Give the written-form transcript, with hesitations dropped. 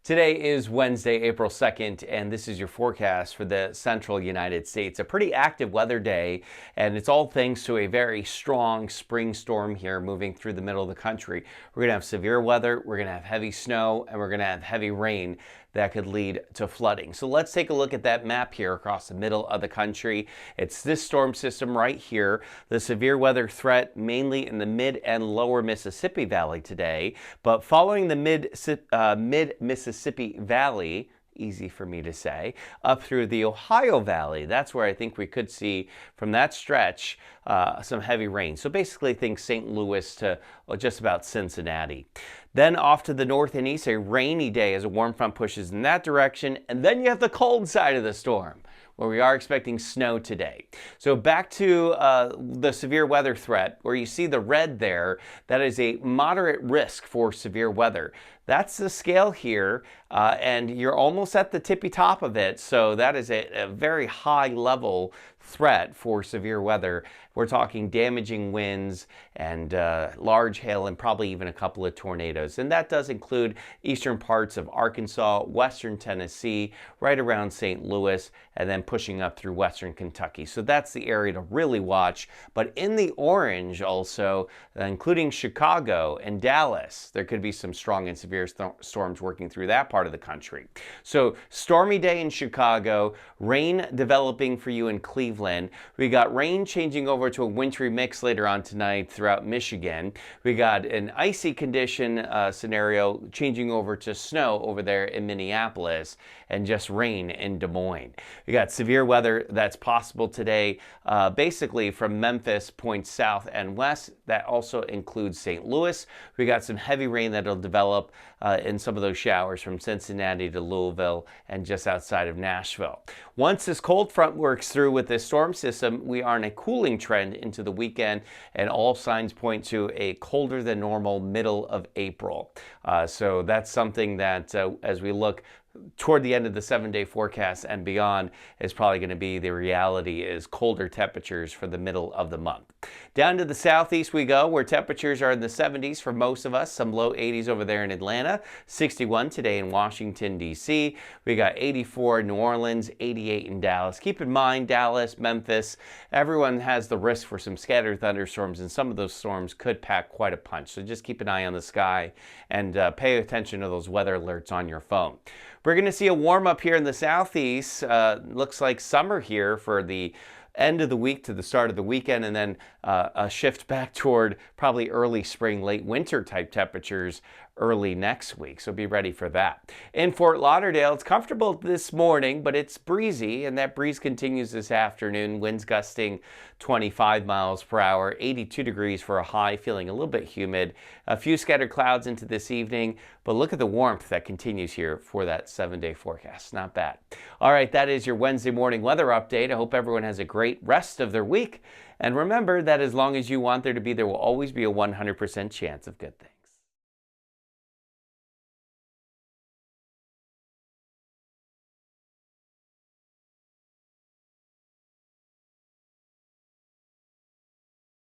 Today is Wednesday, April 2nd, and this is your forecast for the central United States. A pretty active weather day, and it's all thanks to a very strong spring storm here moving through the middle of the country. We're going to have severe weather, we're going to have heavy snow, and we're going to have heavy rain that could lead to flooding. So let's take a look at that map here across the middle of the country. It's this storm system right here. The severe weather threat mainly in the mid and lower Mississippi Valley today, but following the mid-Mississippi Valley, easy for me to say, up through the Ohio Valley. That's where I think we could see from that stretch some heavy rain. So basically think St. Louis to just about Cincinnati. Then off to the north and east, a rainy day as a warm front pushes in that direction. And then you have the cold side of the storm, where we are expecting snow today. So back to the severe weather threat, where you see the red there, that is a moderate risk for severe weather. That's the scale here, and you're almost at the tippy top of it, so that is a very high level threat for severe weather. We're talking damaging winds and large hail and probably even a couple of tornadoes. And that does include eastern parts of Arkansas, western Tennessee, right around St. Louis, and then pushing up through western Kentucky. So that's the area to really watch. But in the orange also, including Chicago and Dallas, there could be some strong and severe storms working through that part of the country. So stormy day in Chicago, rain developing for you in Cleveland. We got rain changing over to a wintry mix later on tonight throughout Michigan. We got an icy condition scenario changing over to snow over there in Minneapolis, and just rain in Des Moines. We got severe weather that's possible today, basically from Memphis points south and west. That also includes St. Louis. We got some heavy rain that'll develop in some of those showers from Cincinnati to Louisville and just outside of Nashville. Once this cold front works through with this storm system, we are in a cooling trend into the weekend, and all signs point to a colder than normal middle of April. So that's something that as we look toward the end of the 7-day forecast and beyond is probably going to be the reality, is colder temperatures for the middle of the month. Down to the southeast we go, where temperatures are in the 70s for most of us, some low 80s over there in Atlanta, 61 today in Washington, D.C. We got 84 in New Orleans, 88 in Dallas. Keep in mind, Dallas, Memphis, everyone has the risk for some scattered thunderstorms, and some of those storms could pack quite a punch. So just keep an eye on the sky and pay attention to those weather alerts on your phone. We're going to see a warm up here in the southeast. Looks like summer here for the end of the week to the start of the weekend, and then a shift back toward probably early spring, late winter type temperatures early next week. So be ready for that. In Fort Lauderdale, it's comfortable this morning, but it's breezy, and that breeze continues this afternoon. Winds gusting 25 miles per hour, 82 degrees for a high, feeling a little bit humid. A few scattered clouds into this evening, but look at the warmth that continues here for that 7-day forecast. Not bad. All right, that is your Wednesday morning weather update. I hope everyone has a great rest of their week. And remember that as long as you want there to be, there will always be a 100% chance of good things.